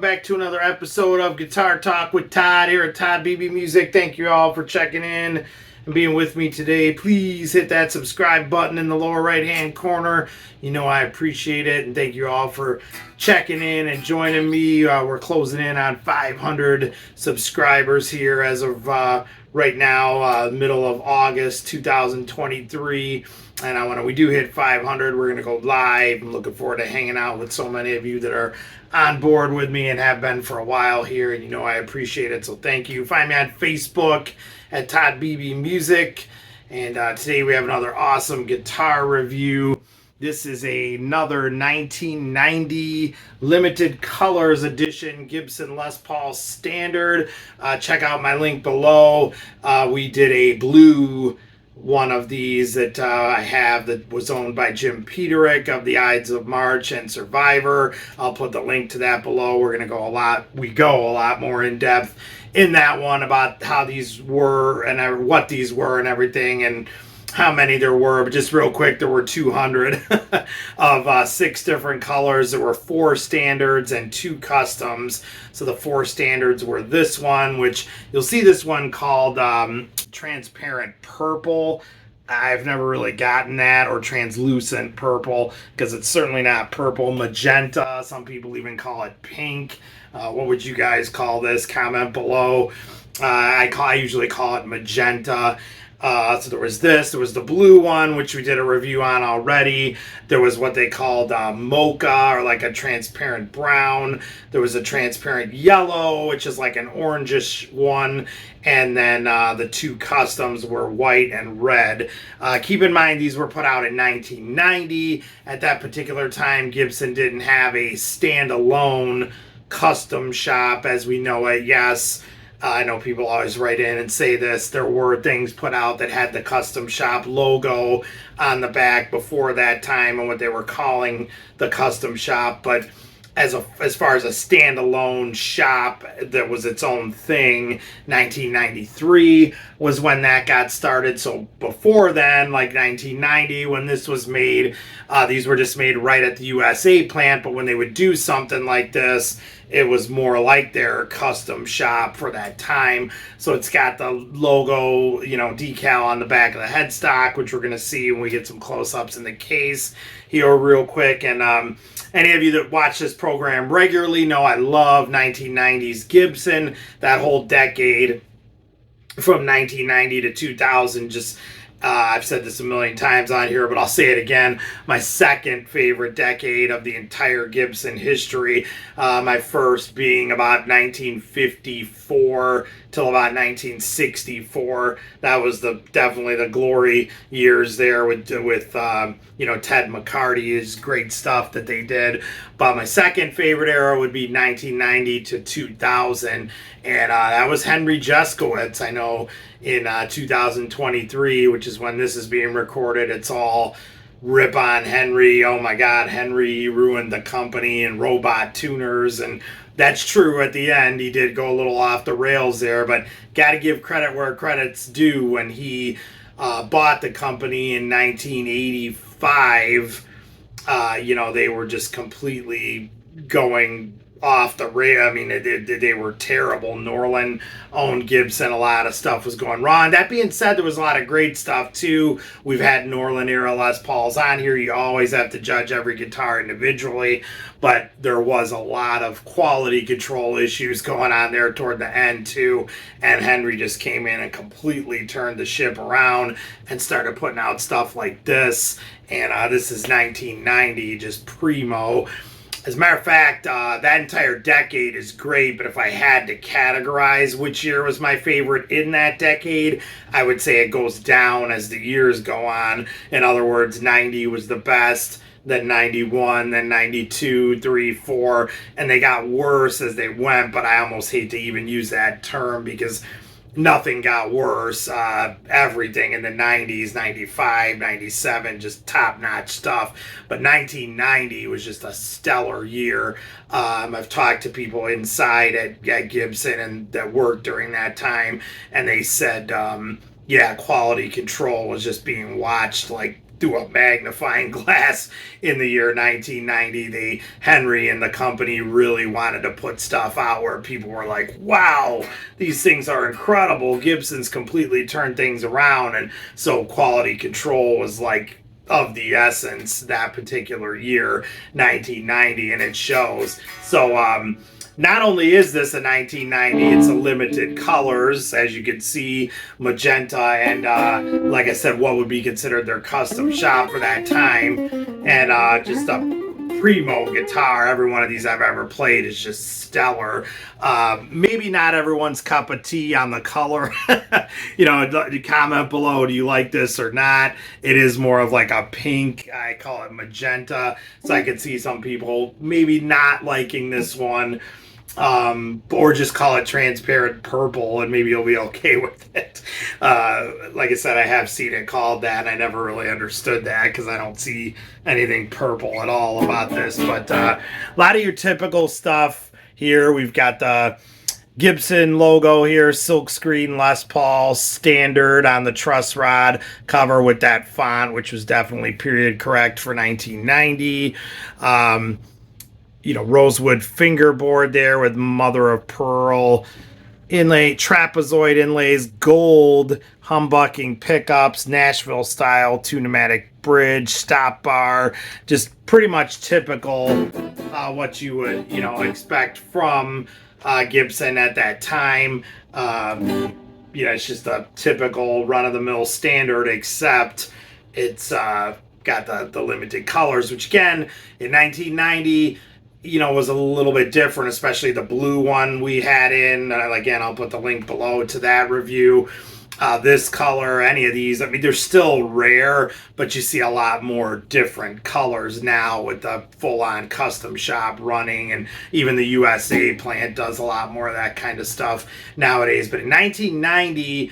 welcome back to another episode of Guitar Talk with Todd here at Todd Beebe Music. Thank you all for checking in and being with me today. Please hit that subscribe button in the lower right hand corner. You know I appreciate it, and thank you all for checking in and joining me. We're closing in on 500 subscribers here as of right now, middle of August 2023. And when we do hit 500, we're going to go live. I'm looking forward to hanging out with so many of you that are on board with me and have been for a while here. And you know I appreciate it, so thank you. Find me on Facebook at Todd Beebe Music. And today we have another awesome guitar review. This is another 1990 limited colors edition Gibson Les Paul Standard. Check out my link below. We did a blue one of these that I have that was owned by Jim Peterick of the Ides of March and Survivor. I'll put the link to that below. We're going to go a lot more in depth in that one about how these were and what these were and everything and how many there were. But just real quick, there were 200 of 6 different colors. There were 4 standards and 2 customs. So the 4 standards were this one, which you'll see this one called transparent purple. I've never really gotten that, or translucent purple, because it's certainly not purple. Magenta, some people even call it pink. What would you guys call this? Comment below. I usually call it magenta. So there was this, there was the blue one, which we did a review on already. There was what they called mocha, or like a transparent brown. There was a transparent yellow, which is like an orangish one. And then the 2 customs were white and red. Keep in mind, these were put out in 1990. At that particular time, Gibson didn't have a standalone custom shop as we know it. Yes, I know people always write in and say this. There were things put out that had the custom shop logo on the back before that time and what they were calling the custom shop. But as far as a standalone shop that was its own thing, 1993 was when that got started. So before then, like 1990, when this was made, these were just made right at the USA plant. But when they would do something like this, it was more like their custom shop for that time. So it's got the logo, decal on the back of the headstock, which we're going to see when we get some close-ups in the case here real quick. And any of you that watch this program regularly know I love 1990s Gibson. That whole decade from 1990 to 2000, just I've said this a million times on here, but I'll say it again. My second favorite decade of the entire Gibson history. My first being about 1954 till about 1964. That was definitely the glory years there with Ted McCarty. Is great stuff that they did. But my second favorite era would be 1990 to 2000, and that was Henry Jeskowitz. I know in 2023, which is when this is being recorded, it's all rip on Henry. Oh my God, Henry ruined the company and robot tuners, and that's true at the end. He did go a little off the rails there, but got to give credit where credit's due. When he bought the company in 1985, they were just completely going off the rail. I mean, they were terrible. Norlin owned Gibson. A lot of stuff was going wrong. That being said, there was a lot of great stuff too. We've had Norlin era Les Pauls on here. You always have to judge every guitar individually, but there was a lot of quality control issues going on there toward the end too. And Henry just came in and completely turned the ship around and started putting out stuff like this. And this is 1990, just primo. As a matter of fact, that entire decade is great, but if I had to categorize which year was my favorite in that decade, I would say it goes down as the years go on. In other words, 90 was the best, then 91, then 92, 3, 4, and they got worse as they went, but I almost hate to even use that term because nothing got worse. Everything in the 90s, 95, 97, just top-notch stuff. But 1990 was just a stellar year. I've talked to people inside at Gibson and that worked during that time, and they said, quality control was just being watched like through a magnifying glass in the year 1990. The Henry and the company really wanted to put stuff out where people were like, wow, these things are incredible. Gibson's completely turned things around. And so quality control was like of the essence that particular year, 1990, and it shows. So not only is this a 1990, it's a limited colors, as you can see, magenta, and like I said, what would be considered their custom shop for that time, and just a primo guitar. Every one of these I've ever played is just stellar. Maybe not everyone's cup of tea on the color. You know, comment below, do you like this or not? It is more of like a pink, I call it magenta, so I could see some people maybe not liking this one, or just call it transparent purple and maybe you'll be okay with it. Like I said, I have seen it called that, and I never really understood that because I don't see anything purple at all about this. But a lot of your typical stuff here. We've got the Gibson logo here, silkscreen Les Paul standard on the truss rod cover with that font, which was definitely period correct for 1990. You know, rosewood fingerboard there with mother of pearl inlay, trapezoid inlays, gold humbucking pickups, Nashville style 2-pneumatic bridge, stop bar, just pretty much typical what you would, you know, expect from Gibson at that time. You know, it's just a typical run-of-the-mill standard, except it's got the limited colors, which again, in 1990, you know, was a little bit different, especially the blue one we had in. Again, I'll put the link below to that review. This color, any of these, I mean, they're still rare, but you see a lot more different colors now with the full-on custom shop running, and even the USA plant does a lot more of that kind of stuff nowadays. But in 1990,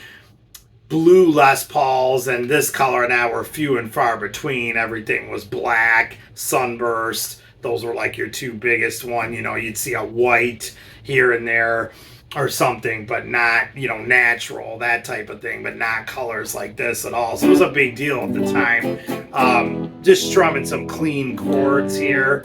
blue Les Pauls and this color now were few and far between. Everything was black, sunburst. Those were like your two biggest one. You know, you'd see a white here and there or something, but not, you know, natural, that type of thing, but not colors like this at all. So it was a big deal at the time. Just strumming some clean chords here.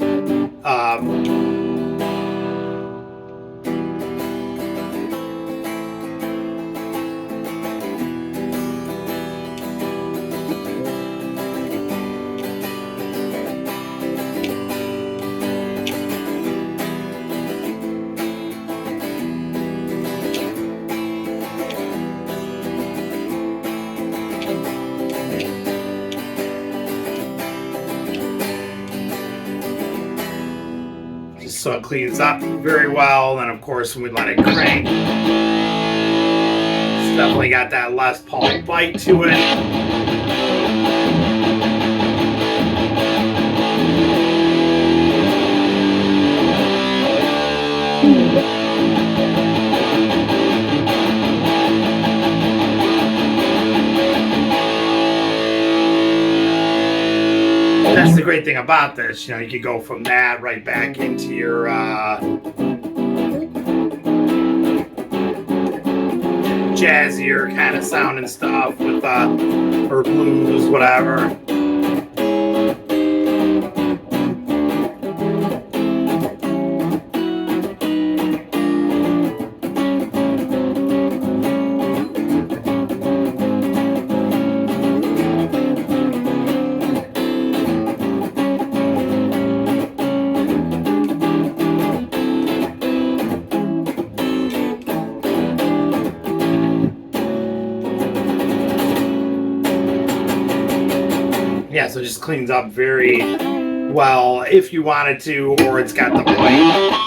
So it cleans up very well. And of course, when we let it crank, it's definitely got that Les Paul bite to it. That's the great thing about this, you know, you could go from that right back into your jazzier kind of sounding stuff with or blues, whatever. Yeah, so it just cleans up very well if you wanted to, or it's got the bite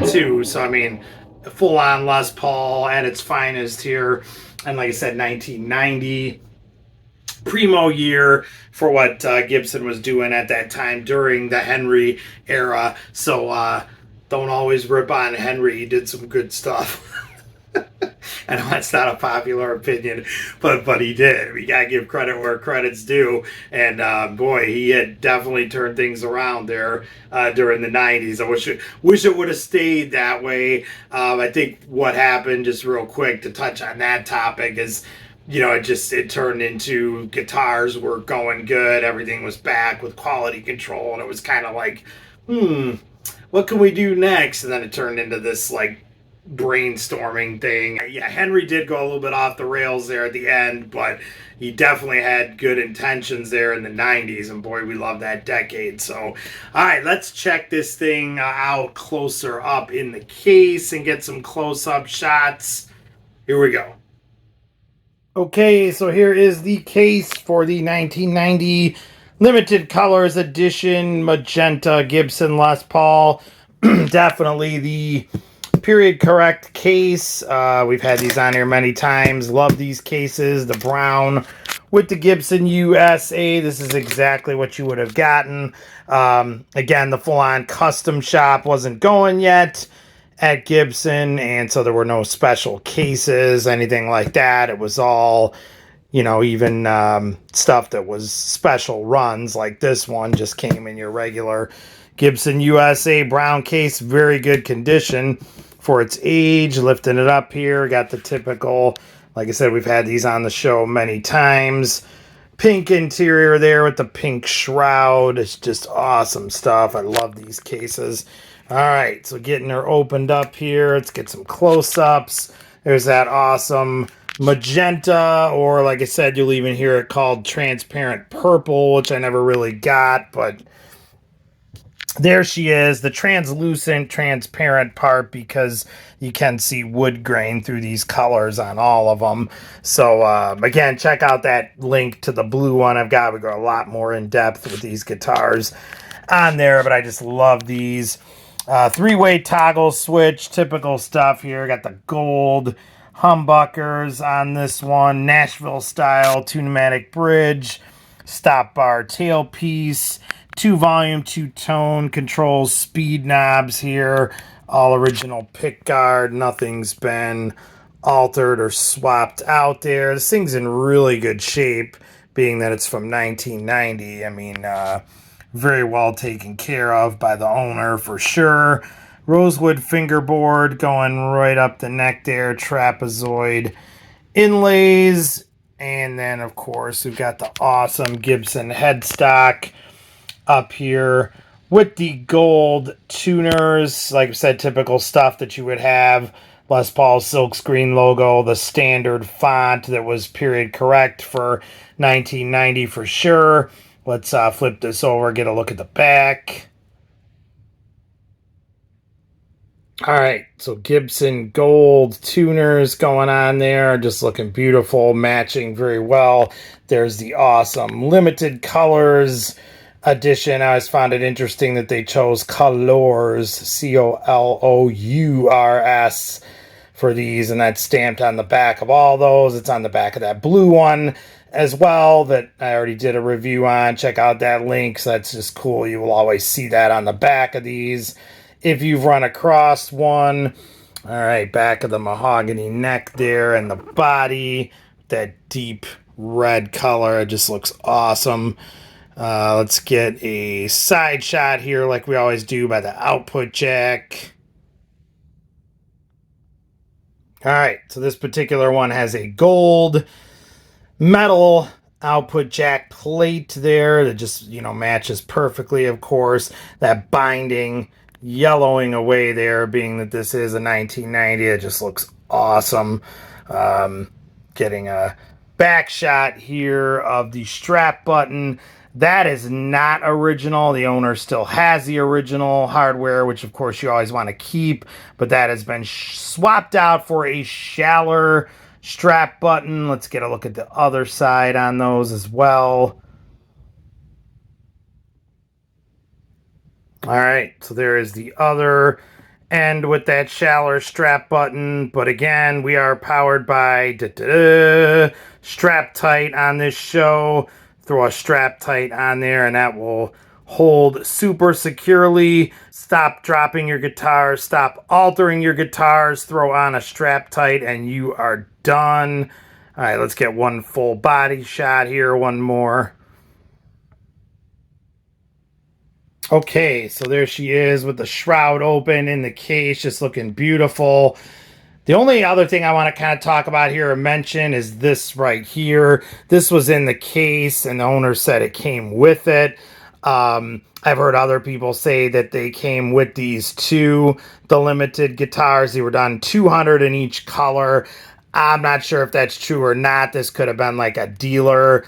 too. So I mean, full-on Les Paul at its finest here, and like I said, 1990 primo year for what Gibson was doing at that time during the Henry era. So don't always rip on Henry. He did some good stuff. I know that's not a popular opinion, but he did. We gotta give credit where credit's due, and boy, he had definitely turned things around there during the 90s. I wish it would have stayed that way. I think what happened, just real quick to touch on that topic, is it turned into guitars were going good. Everything was back with quality control. And it was kind of like, what can we do next? And then it turned into this like brainstorming thing. Yeah, Henry did go a little bit off the rails there at the end, but he definitely had good intentions there in the 90s. And boy, we love that decade. So, all right, let's check this thing out closer up in the case and get some close up shots. Here we go. Okay, so here is the case for the 1990 limited colors edition Magenta Gibson Les Paul. Definitely the period correct case. We've had these on here many times. Love these cases. The brown with the Gibson USA. This is exactly what you would have gotten. Again, the full-on custom shop wasn't going yet at Gibson, and so there were no special cases, anything like that. It was all, even stuff that was special runs, like this one just came in your regular Gibson USA brown case. Very good condition for its age. Lifting it up here, got the typical, like I said, we've had these on the show many times. Pink interior there with the pink shroud. It's just awesome stuff. I love these cases. All right, so getting her opened up here. Let's get some close-ups. There's that awesome magenta, or like I said, you'll even hear it called transparent purple, which I never really got, but there she is, the translucent, transparent part, because you can see wood grain through these colors on all of them. So, again, check out that link to the blue one I've got. We go a lot more in depth with these guitars on there, but I just love these. Three-way toggle switch, typical stuff here. Got the gold humbuckers on this one, Nashville style, two-pneumatic bridge, stop bar tailpiece, 2-volume, 2-tone controls, speed knobs here, all original pick guard. Nothing's been altered or swapped out there. This thing's in really good shape, being that it's from 1990. I mean, very well taken care of by the owner for sure. Rosewood fingerboard going right up the neck there, trapezoid inlays, and then of course we've got the awesome Gibson headstock up here with the gold tuners. Like I said, typical stuff that you would have. Les Paul silkscreen logo, the standard font that was period correct for 1990 for sure. Let's flip this over, get a look at the back. All right, so Gibson gold tuners going on there, just looking beautiful, matching very well. There's the awesome limited colors edition. I always found it interesting that they chose colors, COLOURS, for these, and that's stamped on the back of all those. It's on the back of that blue one as well that I already did a review on. Check out that link. So that's just cool. You will always see that on the back of these if you've run across one. All right, back of the mahogany neck there, and the body, that deep red color. It just looks awesome. Let's get a side shot here like we always do by the output jack. All right, so this particular one has a gold metal output jack plate there that just, matches perfectly, of course. That binding yellowing away there, being that this is a 1990. It just looks awesome. Getting a back shot here of the strap button. That is not original. The owner still has the original hardware, which of course you always want to keep, but that has been swapped out for a shallower strap button. Let's get a look at the other side on those as well. All right, so there is the other end with that shallower strap button, but again, we are powered by strap tight on this show. Throw a strap tight on there and that will hold super securely. Stop dropping your guitars, stop altering your guitars, throw on a strap tight and you are done. All right, let's get one full body shot here, one more. Okay, so there she is with the shroud open in the case, just looking beautiful. The only other thing I want to kind of talk about here or mention is this right here. This was in the case, and the owner said it came with it. I've heard other people say that they came with these two, the limited guitars. They were done 200 in each color. I'm not sure if that's true or not. This could have been like a dealer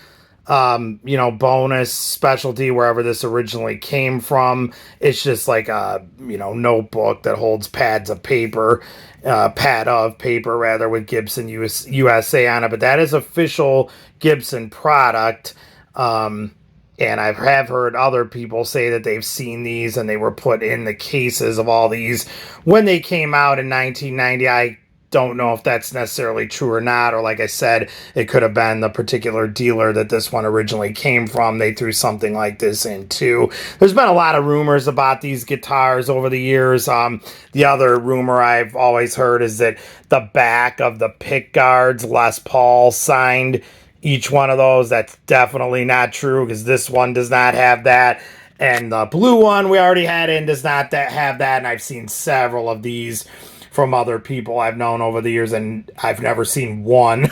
bonus specialty wherever this originally came from. It's just like a, notebook that holds pad of paper rather, with Gibson USA on it. But that is official Gibson product. And I have heard other people say that they've seen these and they were put in the cases of all these when they came out in 1990. I don't know if that's necessarily true or not, or like I said, it could have been the particular dealer that this one originally came from. They threw something like this in too. There's been a lot of rumors about these guitars over the years. The other rumor I've always heard is that the back of the pick guards, Les Paul signed each one of those. That's definitely not true, because this one does not have that. And the blue one we already had in does not have that. And I've seen several of these from other people I've known over the years, and I've never seen one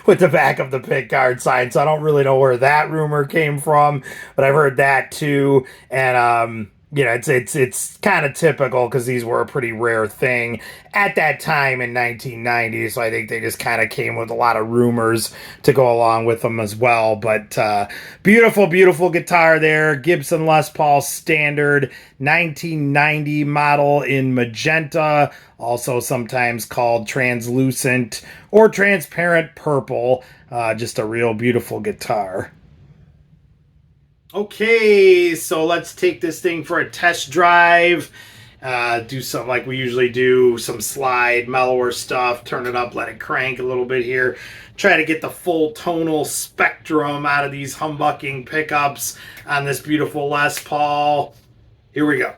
with the back of the pick guard sign, so I don't really know where that rumor came from, but I've heard that too. And it's kind of typical, because these were a pretty rare thing at that time in 1990, so I think they just kind of came with a lot of rumors to go along with them as well. But beautiful, beautiful guitar there. Gibson Les Paul Standard 1990 model in magenta, also sometimes called translucent or transparent purple. Just a real beautiful guitar. Okay, so let's take this thing for a test drive. Do something like we usually do, some slide, mellower stuff, turn it up, let it crank a little bit here. Try to get the full tonal spectrum out of these humbucking pickups on this beautiful Les Paul. Here we go.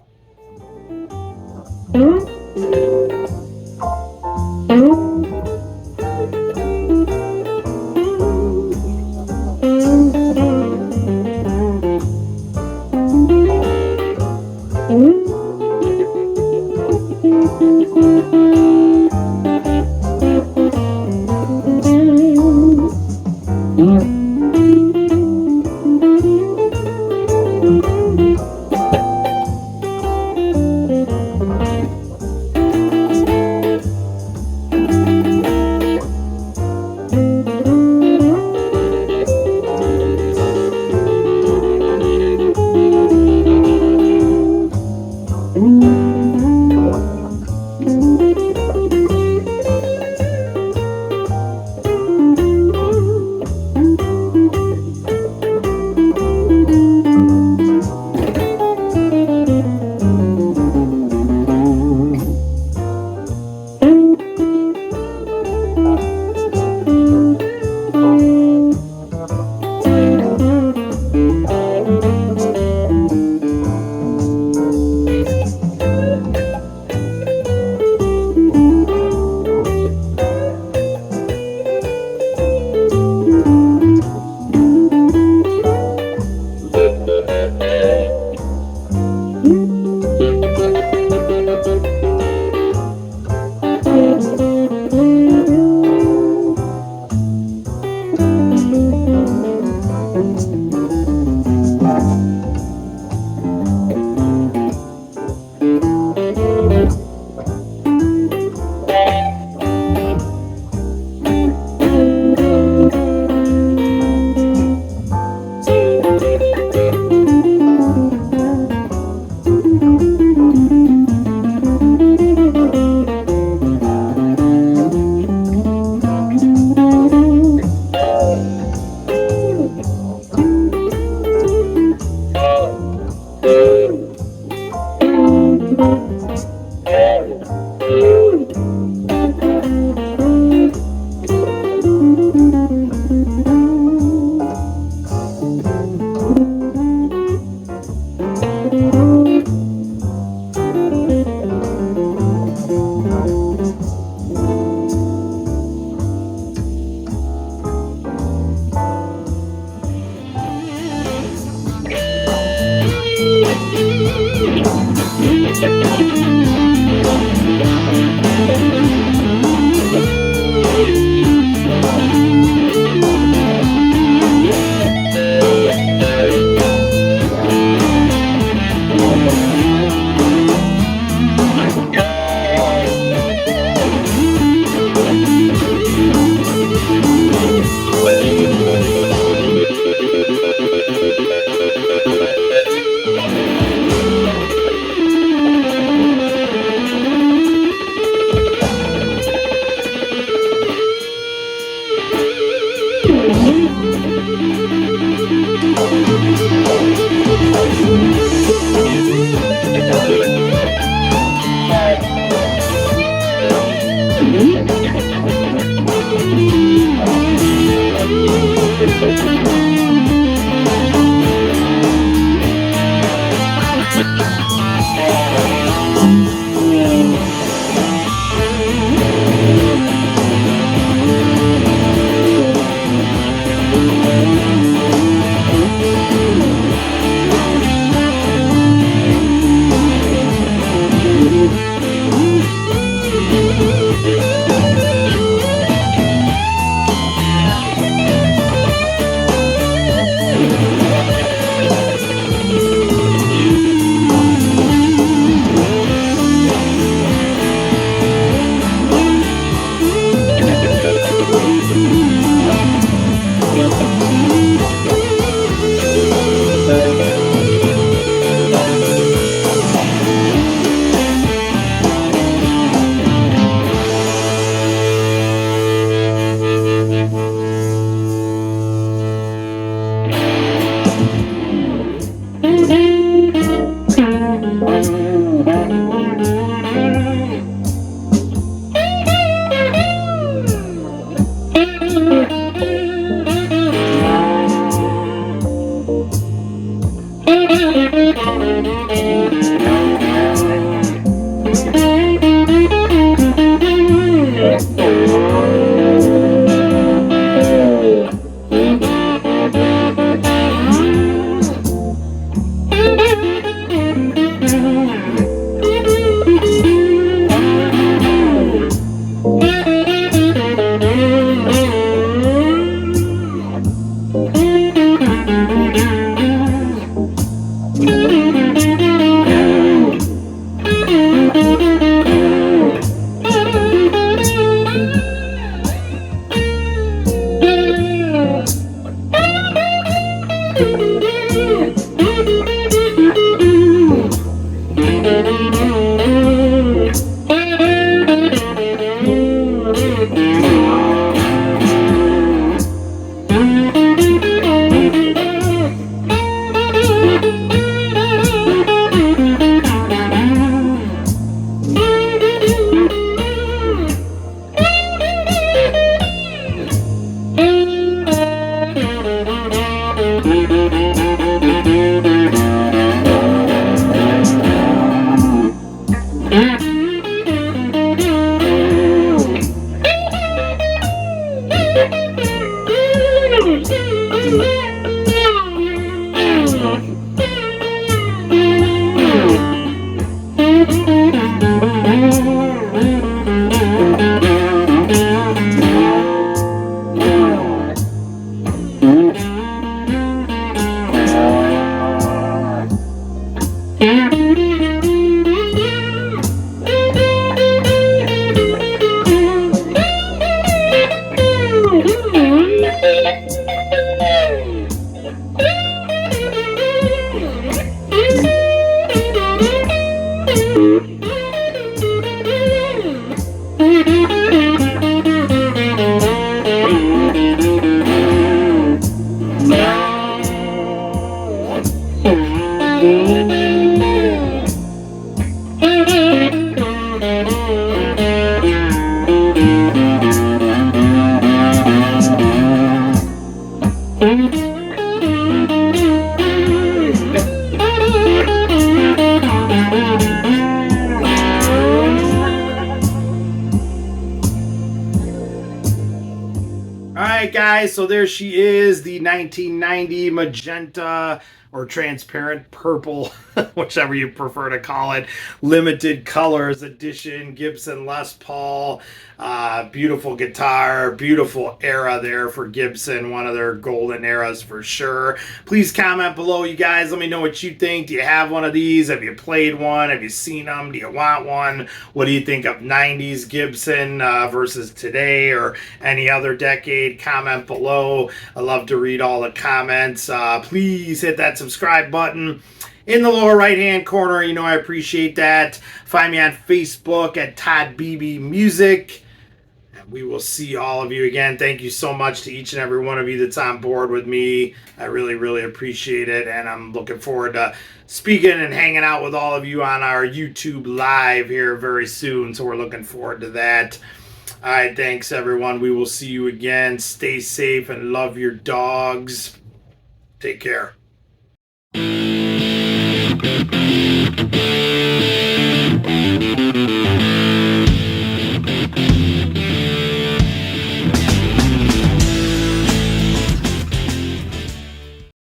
Thank you. Alright guys, so there she is, the 1990 Magenta or transparent purple, whichever you prefer to call it, limited colors edition Gibson Les Paul. Beautiful guitar, beautiful era there for Gibson, one of their golden eras for sure. Please comment below, you guys. Let me know what you think. Do you have one of these? Have you played one? Have you seen them? Do you want one? What do you think of 90s Gibson versus today or any other decade? Comment below. I love to read all the comments. Please hit that subscribe button in the lower right hand corner. You know I appreciate that. Find me on Facebook at Todd Beebe Music. And we will see all of you again. Thank you so much to each and every one of you that's on board with me. I really, really appreciate it. And I'm looking forward to speaking and hanging out with all of you on our YouTube live here very soon. So we're looking forward to that. All right, thanks everyone. We will see you again. Stay safe and love your dogs. Take care.